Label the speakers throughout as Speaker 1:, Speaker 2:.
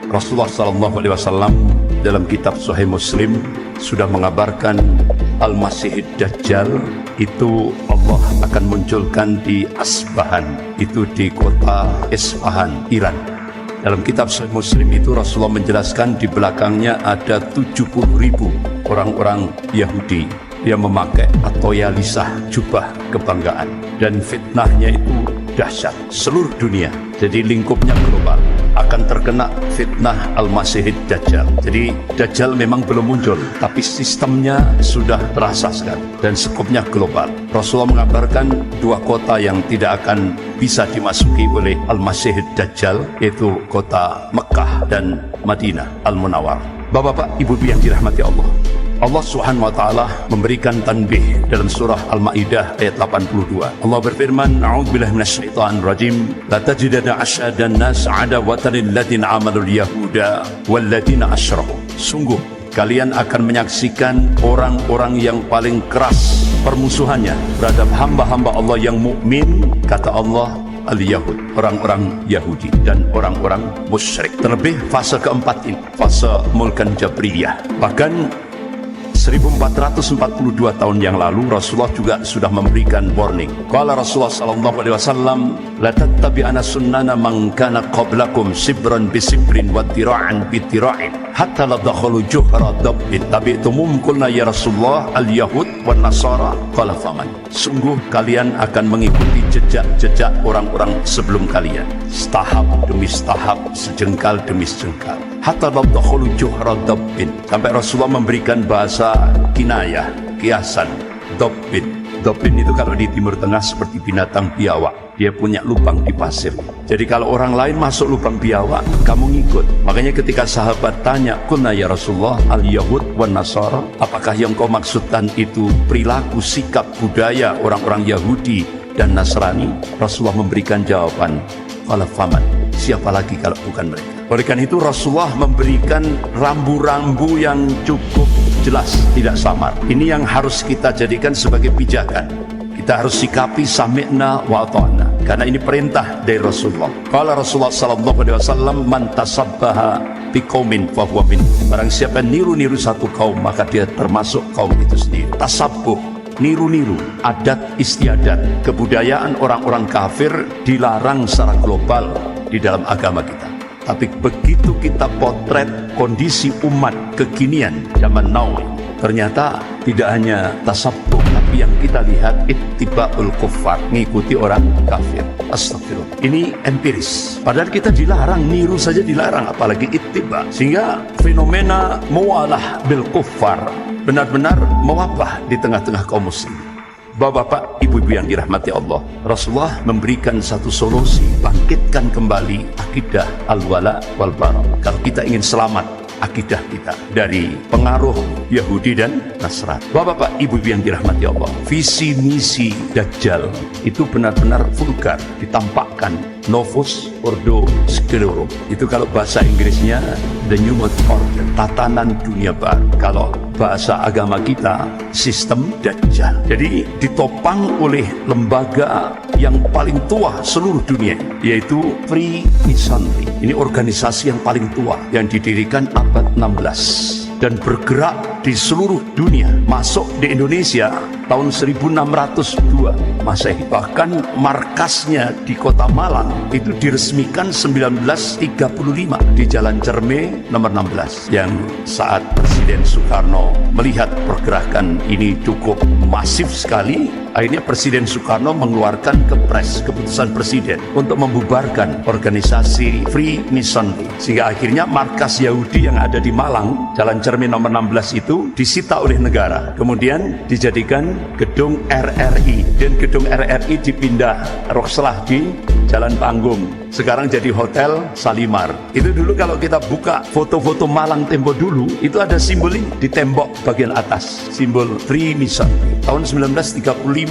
Speaker 1: Rasulullah SAW dalam kitab Sahih Muslim sudah mengabarkan Al-Masih Dajjal itu Allah akan munculkan di Asbahan, itu di kota Isfahan, Iran. Dalam kitab Sahih Muslim itu Rasulullah menjelaskan di belakangnya ada 70.000 orang-orang Yahudi yang memakai atoyalisah, jubah kebanggaan, dan fitnahnya itu dahsyat seluruh dunia. Jadi lingkupnya global, akan terkena fitnah Al-Masih Dajjal. Jadi Dajjal memang belum muncul, tapi sistemnya sudah terasa sekali dan skopnya global. Rasulullah mengabarkan dua kota yang tidak akan bisa dimasuki oleh Al-Masih Dajjal, yaitu kota Mekah dan Madinah Al-Munawwar. Bapak-bapak, ibu-ibu yang dirahmati Allah, Allah Subhanahu wa taala memberikan tanbih dalam surah Al-Maidah ayat 82. Allah berfirman, "A'udzubillahi minasyaitonir rajim. La tajidanna asyadan nas 'adawatan lil ladzina amanul yahuda wal ladzina asyraku." Sungguh kalian akan menyaksikan orang-orang yang paling keras permusuhannya terhadap hamba-hamba Allah yang mukmin, kata Allah, al-Yahud, orang-orang Yahudi dan orang-orang musyrik. Terlebih fase keempat ini, fase mulkan Jabriyah. Bahkan 1442 tahun yang lalu Rasulullah juga sudah memberikan warning. Qala Rasulullah sallallahu alaihi wasallam, la tattabi'ana sunnana man kana qablakum sibran bi sibrin wa tira'an bi tira'in hatta la dakhalu juhra dabbin tabi'tumum. Qulna ya Rasulullah al-yahud wan nasara. Qala faman. Sungguh kalian akan mengikuti jejak-jejak orang-orang sebelum kalian, setahap demi setahap, sejengkal demi sejengkal, hatta la dakhalu juhra dabbin, sampai Rasulullah memberikan bahasa kinayah, kiasan, dabbin. Dabbin itu kalau di Timur Tengah seperti binatang biawak, dia punya lubang di pasir. Jadi kalau orang lain masuk lubang biawak, kamu ngikut. Makanya ketika sahabat tanya, "Qulna ya Rasulullah al-yahud wan nasara?" Apakah yang kau maksudkan itu perilaku, sikap, budaya orang-orang Yahudi dan Nasrani? Rasulullah memberikan jawaban, "Qala faman." Siapa lagi kalau bukan mereka? Oleh karena itu Rasulullah memberikan rambu-rambu yang cukup jelas, tidak samar. Ini yang harus kita jadikan sebagai pijakan. Kita harus sikapi sami'na wa ata'na, karena ini perintah dari Rasulullah. Kalau Rasulullah sallallahu alaihi wasallam, man tasabbaha biqaumin fa huwa min. Barang siapa niru-niru satu kaum, maka dia termasuk kaum itu sendiri. Tasabbuh, niru-niru adat istiadat, kebudayaan orang-orang kafir dilarang secara global di dalam agama kita. Tapi begitu kita potret kondisi umat kekinian zaman now, ternyata tidak hanya tasabbuh, tapi yang kita lihat ittiba'ul kuffar, mengikuti orang kafir. Astagfirullah. Ini empiris. Padahal kita dilarang, niru saja dilarang, apalagi ittiba. Sehingga fenomena mualah bil kuffar benar-benar mewabah di tengah-tengah kaum muslim. Bapak-bapak, ibu-ibu yang dirahmati Allah, Rasulullah memberikan satu solusi, bangkitkan kembali akidah al-wala wal bara. Kalau kita ingin selamat akidah kita dari pengaruh Yahudi dan Nasrani. Bapak-bapak, ibu-ibu yang dirahmati Allah, visi misi Dajjal itu benar-benar vulgar, ditampakkan novus ordo sclerorum. Itu kalau bahasa Inggrisnya the new world order, tatanan dunia baru. Kalau bahasa agama kita sistem Dajjal. Jadi ditopang oleh lembaga yang paling tua seluruh dunia, yaitu Freemasonry. Ini organisasi yang paling tua yang didirikan abad 16 dan bergerak di seluruh dunia, masuk di Indonesia tahun 1602 Masehi. Bahkan markasnya di kota Malang itu diresmikan 1935 di Jalan Cerme nomor 16, yang saat Presiden Soekarno melihat pergerakan ini cukup masif sekali, akhirnya Presiden Soekarno mengeluarkan kepres, keputusan presiden untuk membubarkan organisasi Freemasonry, sehingga akhirnya markas Yahudi yang ada di Malang Jalan Cerme nomor 16 itu disita oleh negara, kemudian dijadikan gedung RRI, dan gedung RRI dipindah Rokslah di Jalan Panggung, sekarang jadi Hotel Salimar. Itu dulu kalau kita buka foto-foto Malang tempo dulu, itu ada simbol ini di tembok bagian atas, simbol Freemason. Tahun 1935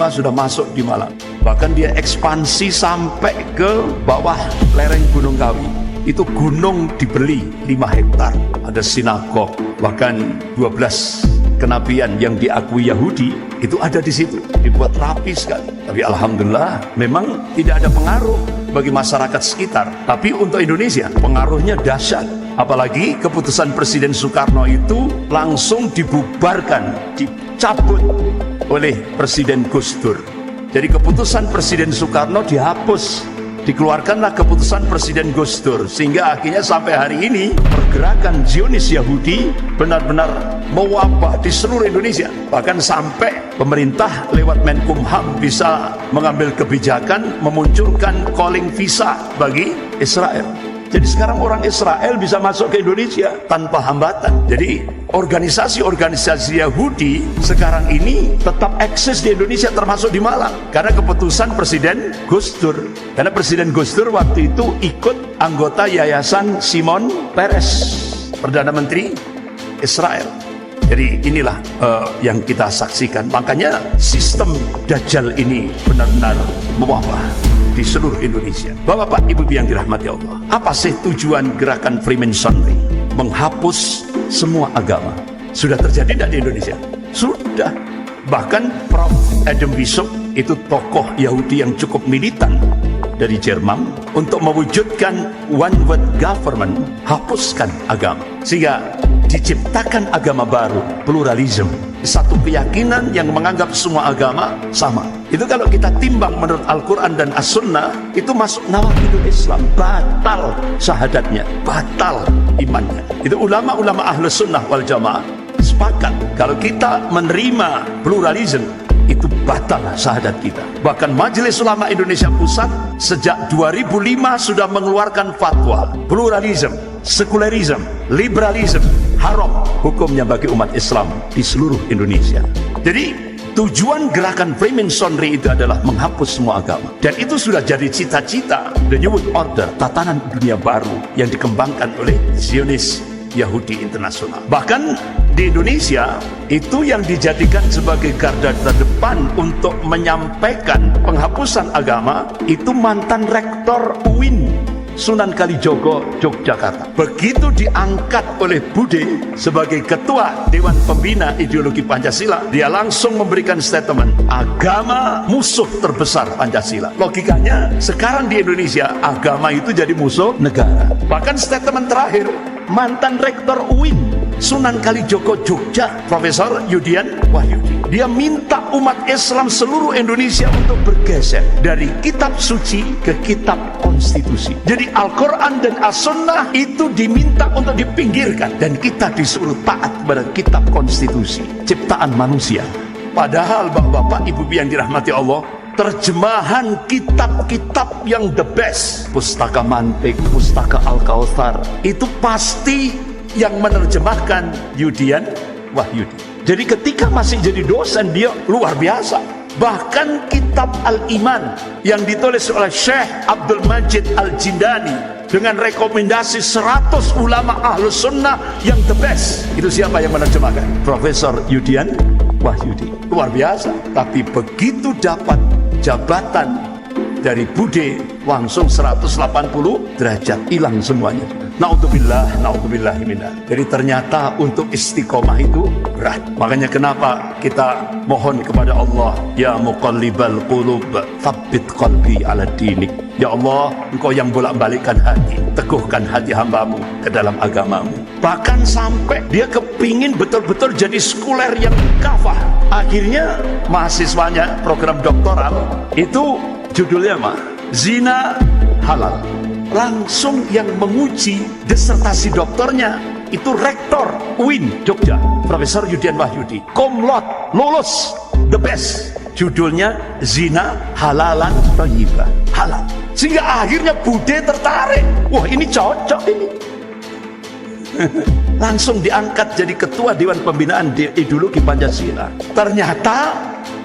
Speaker 1: sudah masuk di Malang, bahkan dia ekspansi sampai ke bawah lereng Gunung Kawi. Itu gunung dibeli 5 hektar, ada sinagog, bahkan 12 kenabian yang diakui Yahudi itu ada di situ, dibuat rapi sekali. Tapi alhamdulillah memang tidak ada pengaruh bagi masyarakat sekitar, tapi untuk Indonesia pengaruhnya dahsyat. Apalagi keputusan Presiden Soekarno itu langsung dibubarkan, dicabut oleh Presiden Gus Dur. Jadi keputusan Presiden Soekarno dihapus, dikeluarkanlah keputusan Presiden Gus Dur, sehingga akhirnya sampai hari ini pergerakan Zionis Yahudi benar-benar mewabah di seluruh Indonesia. Bahkan sampai pemerintah lewat Menkumham bisa mengambil kebijakan memunculkan calling visa bagi Israel. Jadi sekarang orang Israel bisa masuk ke Indonesia tanpa hambatan. Jadi organisasi-organisasi Yahudi sekarang ini tetap eksis di Indonesia, termasuk di Malang, karena keputusan Presiden Gus Dur. Karena Presiden Gus Dur waktu itu ikut anggota Yayasan Shimon Peres, Perdana Menteri Israel. Jadi inilah yang kita saksikan. Makanya sistem Dajjal ini benar-benar mewabah di seluruh Indonesia. Bapak-bapak, ibu-ibu yang dirahmati Allah, apa sih tujuan gerakan Freemasonry? Menghapus semua agama. Sudah terjadi tidak di Indonesia? Sudah. Bahkan Prof. Adam Bishop itu tokoh Yahudi yang cukup militan dari Jerman untuk mewujudkan one world government, hapuskan agama, sehingga diciptakan agama baru, pluralisme, satu keyakinan yang menganggap semua agama sama. Itu kalau kita timbang menurut Al-Quran dan As-Sunnah, itu masuk nawaqidul Islam, batal syahadatnya, batal imannya. Itu ulama-ulama Ahlus Sunnah wal Jamaah sepakat kalau kita menerima pluralisme, itu batal syahadat kita. Bahkan Majelis Ulama Indonesia Pusat sejak 2005 sudah mengeluarkan fatwa pluralisme, sekularisme, liberalisme haram hukumnya bagi umat Islam di seluruh Indonesia. Jadi tujuan gerakan Freemasonry itu adalah menghapus semua agama, dan itu sudah jadi cita-cita the New World Order, tatanan dunia baru yang dikembangkan oleh Zionis Yahudi Internasional. Bahkan di Indonesia itu yang dijadikan sebagai garda terdepan untuk menyampaikan penghapusan agama itu mantan rektor UIN Sunan Kalijogo, Yogyakarta. Begitu diangkat oleh Bude sebagai ketua Dewan Pembina Ideologi Pancasila, dia langsung memberikan statement, agama musuh terbesar Pancasila. Logikanya sekarang di Indonesia agama itu jadi musuh negara. Bahkan statement terakhir mantan rektor UIN Sunan Kalijogo Jogja, Profesor Yudian Wahyudi, dia minta umat Islam seluruh Indonesia untuk bergeser dari kitab suci ke kitab konstitusi. Jadi Al-Quran dan As-Sunnah itu diminta untuk dipinggirkan, dan kita disuruh taat kepada kitab konstitusi ciptaan manusia. Padahal bapak-bapak, ibu-ibu yang dirahmati Allah, terjemahan kitab-kitab yang the best, Pustaka Mantik, Pustaka Al-Kautsar, itu pasti yang menerjemahkan Yudian Wahyudi. Jadi ketika masih jadi dosen, dia luar biasa. Bahkan kitab Al-Iman yang ditulis oleh Syekh Abdul Majid Al-Jindani dengan rekomendasi 100 ulama Ahlus Sunnah yang the best, itu siapa yang menerjemahkan? Profesor Yudian Wahyudi. Luar biasa. Tapi begitu dapat jabatan dari Bude, langsung 180 derajat, hilang semuanya. Naudzubillah, naudzubillah minna. Jadi ternyata untuk istiqomah itu berat. Makanya kenapa kita mohon kepada Allah, ya muqallibal qulub, tsabbit qalbi ala dinik. Ya Allah, Engkau yang bolak-balikkan hati, teguhkan hati hambamu ke dalam agamamu. Bahkan sampai dia kepingin betul-betul jadi sekuler yang kafah. Akhirnya mahasiswanya program doktoral itu judulnya mah zina halal. Langsung yang menguji disertasi doktornya itu rektor UIN Jogja, Profesor Yudian Wahyudi, cum laude, lulus, the best. Judulnya zina halalan thayyibah, halal. Sehingga akhirnya Bude tertarik, wah ini cocok ini. Langsung diangkat jadi ketua Dewan Pembinaan Ideologi Pancasila. Ternyata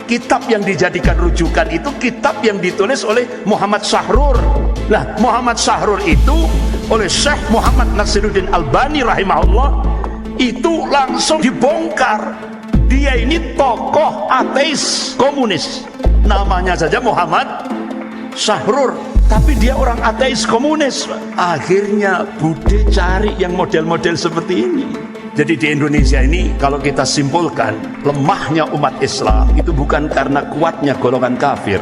Speaker 1: kitab yang dijadikan rujukan itu kitab yang ditulis oleh Muhammad Sahrur. Nah, Muhammad Sahrur itu oleh Syekh Muhammad Nasiruddin Albani rahimahullah itu langsung dibongkar. Dia ini tokoh ateis komunis. Namanya saja Muhammad Sahrur, tapi dia orang ateis komunis. Akhirnya Bude cari yang model-model seperti ini. Jadi di Indonesia ini kalau kita simpulkan, lemahnya umat Islam itu bukan karena kuatnya golongan kafir.